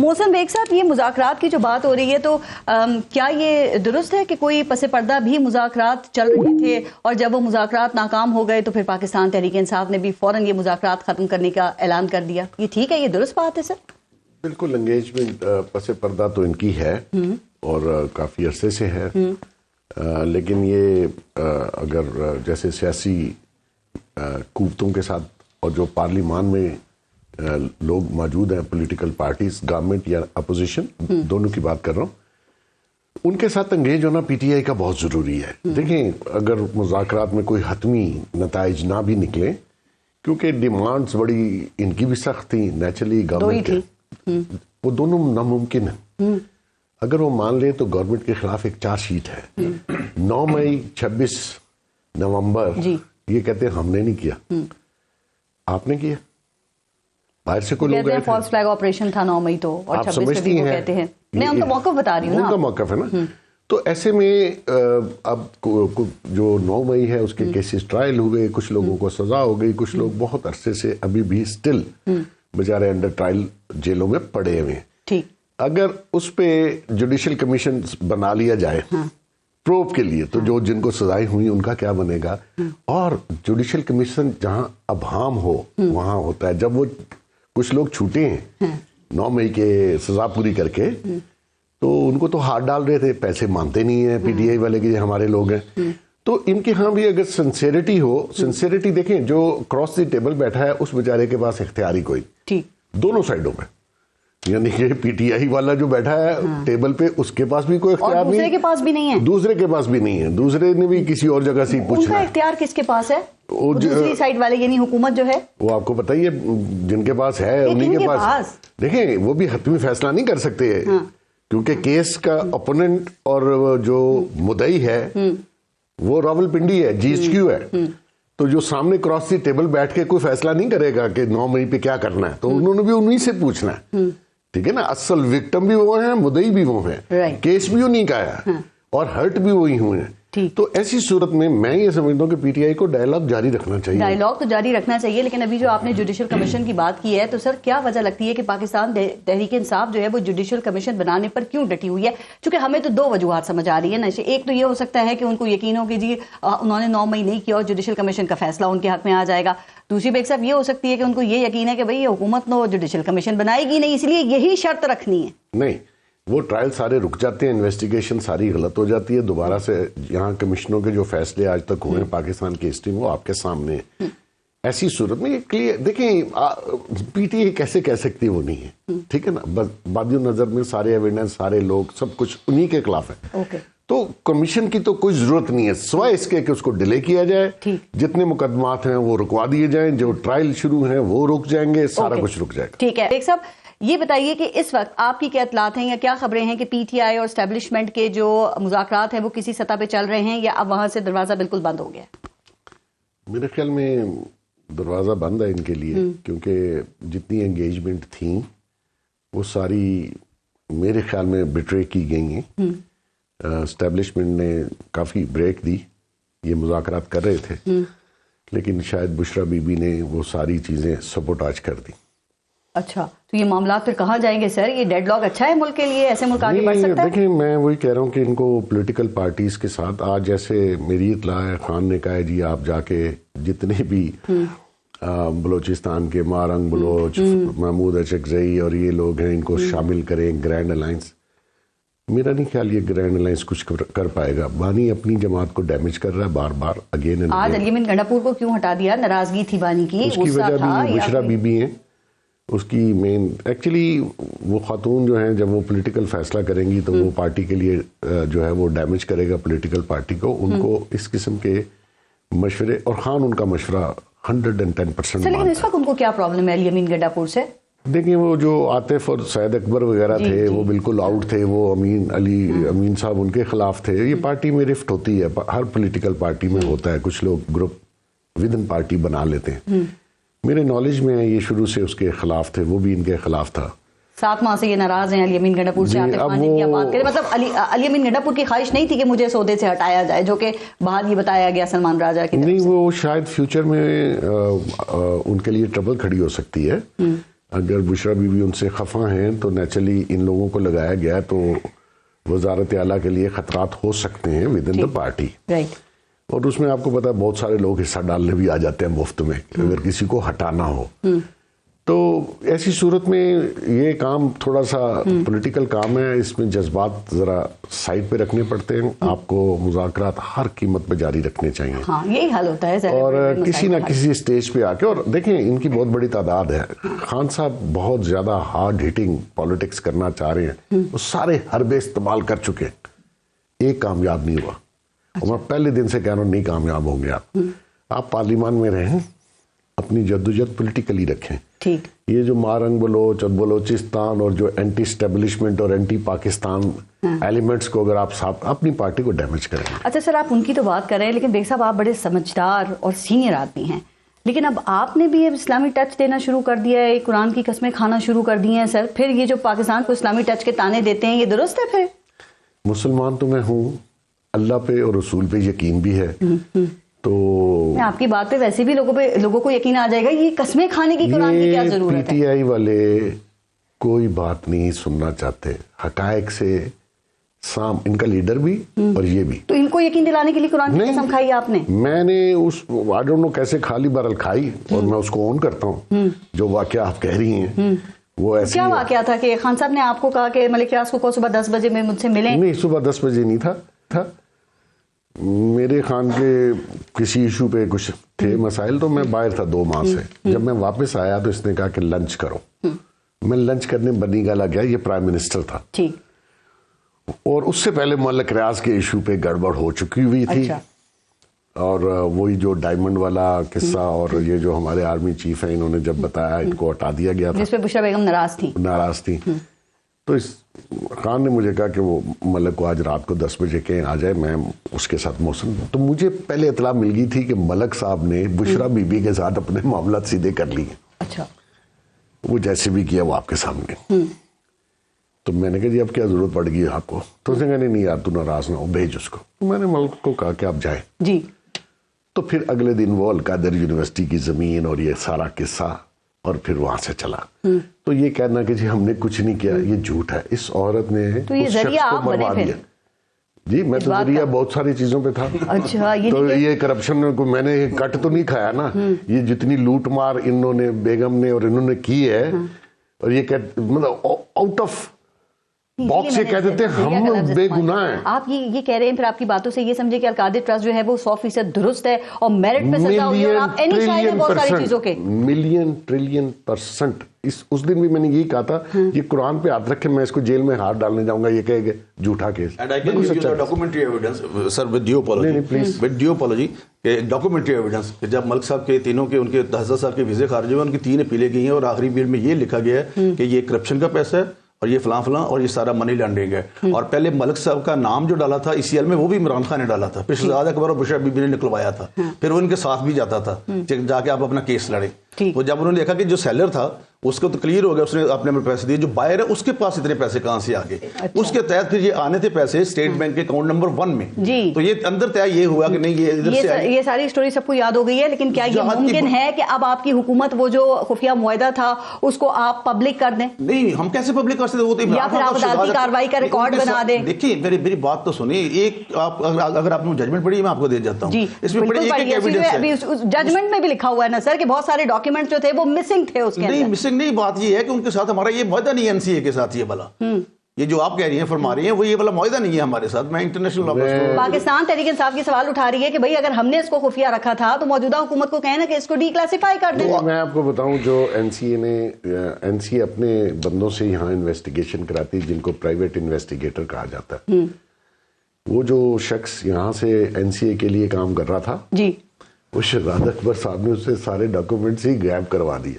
محسن bag صاحب، یہ مذاکرات کی جو بات ہو رہی ہے تو کیا یہ درست ہے کہ کوئی پس پردہ بھی مذاکرات چل رہے تھے اور جب وہ مذاکرات ناکام ہو گئے تو پھر پاکستان تحریک انصاف نے بھی فوراً یہ مذاکرات ختم کرنے کا اعلان کر دیا؟ یہ ٹھیک ہے، یہ درست بات ہے سر؟ بالکل، انگیجمنٹ پس پردہ تو ان کی ہے اور کافی عرصے سے ہے، لیکن یہ اگر جیسے سیاسی قوتوں کے ساتھ اور جو پارلیمان میں لوگ موجود ہیں، پولیٹیکل پارٹیز، گورنمنٹ یا اپوزیشن، دونوں کی بات کر رہا ہوں، ان کے ساتھ انگیج ہونا پی ٹی آئی کا بہت ضروری ہے۔ دیکھیں، اگر مذاکرات میں کوئی حتمی نتائج نہ بھی نکلے، کیونکہ ڈیمانڈز بڑی ان کی بھی سخت تھیں، نیچرلی گورنمنٹ کے، وہ دونوں ناممکن ہیں۔ اگر وہ مان لیں تو گورنمنٹ کے خلاف ایک چارج شیٹ ہے، 9 مئی 26 نومبر، یہ کہتے ہیں ہم نے نہیں کیا، آپ نے کیا، باہر سے کوئی لوگ فالس فلیگ آپریشن تھا 9 مئی تو، اور 26 بھی وہ کہتے ہیں، میں ان کا موقف بتا رہی ہوں نا، ان کا موقف ہے نا۔ تو ایسے میں اب جو 9 مئی ہے اس کے کیسز ٹرائل ہوئے، کچھ لوگوں کو سزا ہو گئی، کچھ لوگ بہت عرصے سے ابھی بھی سٹل بیچارے انڈر ٹرائل جیلوں میں پڑے ہوئے ہیں۔ اگر اس پہ جوڈیشل کمیشن بنا لیا جائے پروب کے لیے، تو جو جن کو سزائیں ہوئی ان کا کیا بنے گا؟ اور جوڈیشل کمیشن جہاں ابہام ہو وہاں ہوتا ہے۔ جب وہ کچھ لوگ چھوٹے ہیں 9 مئی کے سزا پوری کر کے، تو ان کو تو ہاتھ ڈال رہے تھے، پیسے مانتے نہیں ہیں پی ٹی آئی والے کہ ہمارے لوگ ہیں۔ تو ان کے ہاں بھی اگر سنسیریٹی ہو، سنسیریٹی دیکھیں، جو کراس دی ٹیبل بیٹھا ہے اس بیچارے کے پاس اختیاری کوئی دونوں سائڈوں میں، یعنی کہ پی ٹی آئی والا جو بیٹھا ہے ٹیبل پہ، اس کے پاس بھی کوئی اختیار نہیں، دوسرے کے پاس بھی نہیں ہے، دوسرے کے پاس بھی نہیں ہے، دوسرے نے بھی کسی اور جگہ سے پوچھنا ہے۔ ان کا اختیار کس کے پاس ہے؟ دوسری سائڈ والے، یعنی حکومت جو ہے، وہ آپ کو پتہ ہی ہے جن کے پاس ہے انہی کے پاس۔ دیکھیں، وہ بھی حتمی فیصلہ نہیں کر سکتے، کیونکہ کیس کا اپوننٹ اور جو مدعی ہے وہ راول پنڈی ہے، جی ایچ کیو ہے، تو جو سامنے کراس دی ٹیبل بیٹھ کے کوئی فیصلہ نہیں کرے گا کہ 9 مئی پہ کیا کرنا ہے، تو انہوں نے بھی انہی سے پوچھنا ہے، ٹھیک ہے نا۔ اصل وکٹم بھی وہ ہیں، مدعی بھی وہ ہیں، کیس بھی انہی کا ہے اور ہرٹ بھی وہی ہوئے ہیں۔ تو ایسی صورت میں یہ سمجھتا ہوں کہ پی ٹی آئی کو ڈائیلاگ جاری رکھنا چاہیے، ڈائیلاگ تو جاری رکھنا چاہیے، لیکن ابھی جو آپ نے جوڈیشل کمیشن کی بات کی ہے، تو سر کیا وجہ لگتی ہے کہ پاکستان تحریک انصاف جو ہے وہ جوڈیشل کمیشن بنانے پر کیوں ڈٹی ہوئی ہے؟ چونکہ ہمیں تو 2 وجوہات سمجھ آ رہی ہے نا۔ ایک تو یہ ہو سکتا ہے کہ ان کو یقین ہو کہ جی انہوں نے 9 مئی نہیں کیا اور جوڈیشل کمیشن کا فیصلہ ان کے حق میں آ جائے گا۔ دوسری بیگ صاحب یہ ہو سکتی ہے کہ ان کو یہ یقین ہے کہ بھئی حکومت نو جوڈیشل کمیشن بنائے گی نہیں، اس لیے یہی شرط رکھنی ہے۔ نہیں، وہ ٹرائل سارے رک جاتے ہیں، انویسٹیگیشن ساری غلط ہو جاتی ہے، دوبارہ سے یہاں کمشنوں کے جو فیصلے آج تک ہوئے ہیں پاکستان کی ہسٹری میں وہ آپ کے سامنے ہیں۔ ایسی صورت میں یہ کلیئر دیکھیں، پی ٹی آئی کیسے کہہ سکتی وہ نہیں ہے، ٹھیک ہے نا۔ بس بادی نظر میں سارے ایویڈنس، سارے لوگ، سب کچھ انہی کے خلاف ہے، تو کمیشن کی تو کوئی ضرورت نہیں ہے سوائے اس کے کہ اس کو ڈیلے کیا جائے، جتنے مقدمات ہیں وہ رکوا دیے جائیں، جو ٹرائل شروع ہیں وہ رک جائیں گے، سارا کچھ رک جائے گا۔ ٹھیک ہے، ایک صاحب یہ بتائیے کہ اس وقت آپ کی کیا اطلاعات ہیں یا کیا خبریں ہیں کہ پی ٹی آئی اور اسٹیبلشمنٹ کے جو مذاکرات ہیں وہ کسی سطح پہ چل رہے ہیں یا اب وہاں سے دروازہ بالکل بند ہو گیا؟ میرے خیال میں دروازہ بند ہے ان کے لیے، کیونکہ جتنی انگیجمنٹ تھیں وہ ساری میرے خیال میں بٹرے کی گئی ہیں۔ اسٹیبلشمنٹ نے کافی بریک دی، یہ مذاکرات کر رہے تھے، لیکن شاید بشرا بی بی نے وہ ساری چیزیں سبوٹاج کر دی۔ اچھا، تو یہ معاملات پھر کہاں جائیں گے سر؟ یہ ڈیڈ لاک اچھا ہے ملک کے لیے؟ ایسے ملک آگے بڑھ سکتا ہے؟ دیکھیں، میں وہی کہہ رہا ہوں کہ ان کو پولیٹیکل پارٹیز کے ساتھ آج جیسے میری اطلاع ہے، خان نے کہا ہے جی آپ جا کے جتنے بھی بلوچستان کے مارنگ بلوچ، محمود اچکزئی اور یہ لوگ ہیں ان کو شامل کریں گرینڈ الائنس۔ میرا نہیں خیال یہ گرینڈ الائنس کچھ کر پائے گا۔ بانی اپنی جماعت کو ڈیمیج کر رہا ہے بار بار، اگین۔ آج علی امین گنڈا پور کو کیوں ہٹا دیا؟ ناراضگی تھی بانی کی، اس کی وجہ بھی بشرا بی بی ہیں، اس کی مین ایکچولی وہ خاتون جو ہیں جب وہ پولیٹیکل فیصلہ کریں گی تو وہ پارٹی کے لیے جو ہے وہ ڈیمیج کرے گا پولیٹیکل پارٹی کو۔ ان کو اس قسم کے مشورے، اور خان ان کا مشورہ 110%۔ لیکن اس وقت ان کو کیا پرابلم ہے علی امین گنڈا پور سے؟ دیکھیں، وہ جو عاطف اور سید اکبر وغیرہ تھے وہ بالکل آؤٹ تھے، وہ امین صاحب ان کے خلاف تھے۔ یہ پارٹی میں رفٹ ہوتی ہے، ہر پولیٹیکل پارٹی میں ہوتا ہے، کچھ لوگ گروپ ود ان پارٹی بنا لیتے ہیں۔ میرے نالج میں یہ شروع سے اس کے خلاف تھے، وہ بھی ان کے خلاف تھا۔ 7 ماہ سے یہ ناراض ہیں علی امین گنڈا پور سے۔ عاطف خان کی بات کریں، مطلب علی امین گنڈا پور کی خواہش نہیں تھی کہ مجھے اس عہدے سے ہٹایا جائے، جو کہ بعد یہ بتایا گیا سلمان راجہ کی طرف سے۔ نہیں، وہ شاید فیوچر میں ان کے لیے ٹربل کھڑی ہو سکتی ہے اگر بشرا بیوی ان سے خفا ہیں تو نیچرلی ان لوگوں کو لگایا گیا تو وزارت اعلیٰ کے لیے خطرات ہو سکتے ہیں with in the party. Right. اور اس میں آپ کو پتا ہے بہت سارے لوگ حصہ ڈالنے بھی آ جاتے ہیں مفت میں اگر کسی کو ہٹانا ہو. تو ایسی صورت میں یہ کام تھوڑا سا پولیٹیکل کام ہے, اس میں جذبات ذرا سائڈ پہ رکھنے پڑتے ہیں. آپ کو مذاکرات ہر قیمت پہ جاری رکھنے چاہیے. ہاں یہی حل ہوتا ہے. اور کسی نہ کسی اسٹیج پہ آ کے, اور دیکھیں ان کی بہت بڑی تعداد ہے. خان صاحب بہت زیادہ ہارڈ ہٹنگ پالیٹکس کرنا چاہ رہے ہیں, وہ سارے حربے استعمال کر چکے, ایک کامیاب نہیں ہوا. اور میں پہلے دن سے کہہ رہا ہوں نہیں کامیاب ہوں گے آپ. آپ پارلیمان میں رہیں, اپنی جدوجہد پولیٹیکلی رکھیں. ٹھیک. یہ جو مارنگ بلوچ اور بلوچستان اور جو اینٹی اسٹیبلشمنٹ اور اینٹی پاکستان ایلیمنٹس کو اگر آپ صاحب اپنی پارٹی کو ڈیمیج کریں گے. اچھا سر, آپ ان کی تو بات کر رہے ہیں, لیکن بیگ صاحب آپ بڑے سمجھدار اور سینئر آدمی ہیں, لیکن اب آپ نے بھی اب اسلامی ٹچ دینا شروع کر دیا ہے, قرآن کی قسمیں کھانا شروع کر دی ہیں سر. پھر یہ جو پاکستان کو اسلامی ٹچ کے تانے دیتے ہیں, یہ درست ہے؟ پھر مسلمان تو میں ہوں, اللہ پہ اور رسول پہ یقین بھی ہے. تو آپ کی بات پہ ویسے بھی لوگوں کو یقین آ جائے گا, یہ قسمیں کھانے کی قرآن کی کیا ضرورت ہے. پی ٹی آئی والے کوئی بات نہیں سننا چاہتے, حقائق سے سام ان کا لیڈر بھی اور یہ بھی. تو ان کو یقین دلانے کے لیے قرآن کی قسم کھائی آپ نے؟ میں نے اس آئی ڈونٹ نو کیسے کھالی برل کھائی, اور میں اس کو اون کرتا ہوں. جو واقعہ آپ کہہ رہی ہیں وہ ایسے کیا واقعہ تھا کہ خان صاحب نے آپ کو کہا کہ ملک ریاض کو صبح 10 بجے میں مجھ سے ملیں؟ نہیں, صبح 10 بجے نہیں تھا. میرے خان کے کسی ایشو پہ کچھ تھے مسائل, تو میں باہر تھا 2 ماہ سے. جب میں واپس آیا تو اس نے کہا کہ لنچ کرو. میں لنچ کرنے بنی گالا گیا, یہ پرائم منسٹر تھا. ٹھیک. اور اس سے پہلے ملک ریاض کے ایشو پہ گڑبڑ ہو چکی ہوئی تھی. اور وہی جو ڈائمنڈ والا قصہ, اور یہ جو ہمارے آرمی چیف ہیں انہوں نے جب بتایا ان کو ہٹا دیا گیا تھا, جس پہ بشرا بیگم ناراض تھی. تو اس خان نے مجھے کہا کہ وہ ملک کو آج رات کو 10 بجے کہیں آ جائے, میں اس کے ساتھ موسم. تو مجھے پہلے اطلاع مل گئی تھی کہ ملک صاحب نے بشرا بی بی کے ساتھ اپنے معاملات سیدھے کر لیے. اچھا. وہ جیسے بھی کیا وہ آپ کے سامنے. تو میں نے کہا جی اب کیا ضرورت پڑ گئی آپ کو؟ تو اس نے کہا نہیں یار تو ناراض نہ ہو, بھیج اس کو. میں نے ملک کو کہا کہ آپ جائیں. جی. تو پھر اگلے دن وہ القادر یونیورسٹی کی زمین اور یہ سارا قصہ, اور پھر وہاں سے چلا. تو یہ کہنا کہ جی ہم نے کچھ نہیں کیا, یہ جھوٹ ہے. اس عورت نے اس شخص کو مروا دیا. جی میں تو ذریعہ بہت ساری چیزوں پہ تھا. اچھا. تو یہ کرپشن کو میں نے کٹ تو نہیں کھایا نا. یہ جتنی لوٹ مار انہوں نے بیگم نے اور انہوں نے کی ہے, اور یہ مطلب آؤٹ آف باکس یہ کہہ دیتے ہیں ہم بے گناہ ہیں. آپ یہ کہہ رہے ہیں پھر آپ کی باتوں سے یہ سمجھے کہ القادر ٹرسٹ جو ہے وہ 100% درست ہے اور میرٹ پہ سزا ہوئی, اور آپ اینی شاہد ہیں بہت ساری چیزوں کے. Million trillion %. اس دن بھی میں نے یہی کہا تھا یہ قرآن پہ ہاتھ رکھے میں اس کو جیل میں ہاتھ ڈالنے جاؤں گا, یہ کہے گا جھوٹا case. Documentary evidence sir with due apology کہ ڈاکومنٹری ایویڈنس کہ جب ملک صاحب کے تینوں کے ان کے 10 سال کے ویزے خارج ہوئے, ان کی 3 اپیلیں گئی ہیں, اور آخری بیل میں یہ لکھا گیا ہے کہ یہ کرپشن کا پیسہ ہے اور یہ فلاں فلاں اور یہ سارا منی لینڈنگ ہے. اور پہلے ملک صاحب کا نام جو ڈالا تھا ECL میں وہ بھی عمران خان نے ڈالا تھا, پچھلے زیادہ اکبر اور بشرا بی بی نے نکلوایا تھا. پھر وہ ان کے ساتھ بھی جاتا تھا جا کے آپ اپنا کیس لڑیں. تو جب انہوں نے دیکھا کہ جو سیلر تھا اس کو تو کلیئر ہو گیا, اس نے اپنے پیسے دیے, جو بائر ہے اس کے پاس اتنے پیسے کہاں سے آ گئے. اس کے تحت پھر یہ آنے تھے پیسے اسٹیٹ بینک کے اکاؤنٹ نمبر 1 میں. تو یہ اندر طے یہ ہوا کہ نہیں یہ ادھر سے یہ ساری سٹوری سب کو یاد ہو گئی ہے, لیکن کیا یہ ممکن ہے کہ اب آپ کی حکومت وہ جو خفیہ معاہدہ تھا اس کو آپ پبلک کر دیں؟ نہیں, ہم کیسے پبلک کر سکتے, وہ تو یا پھر آپ عدالتی کارروائی کا ریکارڈ بنا دیں. دیکھیے میری بات تو سنیے, ایک آپ اگر آپ نے ججمنٹ پڑھی میں آپ کو دے جاتا ہوں. اس میں بڑے ایک ایویڈنس ہے, ججمنٹ میں بھی لکھا ہوا ہے نا سر کہ بہت سارے ڈاکیومنٹ جو تھے وہ مسنگ تھے اس کے اندر. نہیں مسنگ نہیں, بات یہ ہے کہ ان کے ساتھ ہمارا یہ معاہدہ نہیں ہے NCA کے ساتھ. یہ والا یہ جو آپ کہہ رہی ہیں فرما رہی ہیں وہ یہ والا معاہدہ نہیں ہے ہمارے ساتھ. میں انٹرنیشنل پاکستان تحریک انصاف کی سوال اٹھا رہی ہے کہ بھئی اگر ہم نے اس کو خفیہ رکھا تھا تو موجودہ حکومت کو کہنا کہ اس کو ڈی کلاسیفائی کر دیں. میں آپ کو بتاؤں جو NCA اپنے بندوں سے یہاں انویسٹیگیشن کراتی جن کو پرائیویٹ انویسٹیگیٹر کہا جاتا ہے. وہ جو شخص یہاں سے NCA کے لیے کام کر رہا تھا, جی, وہ شہزاد اکبر صاحب نے اسے سارے ڈاکومنٹس ہی غائب کروا دیے.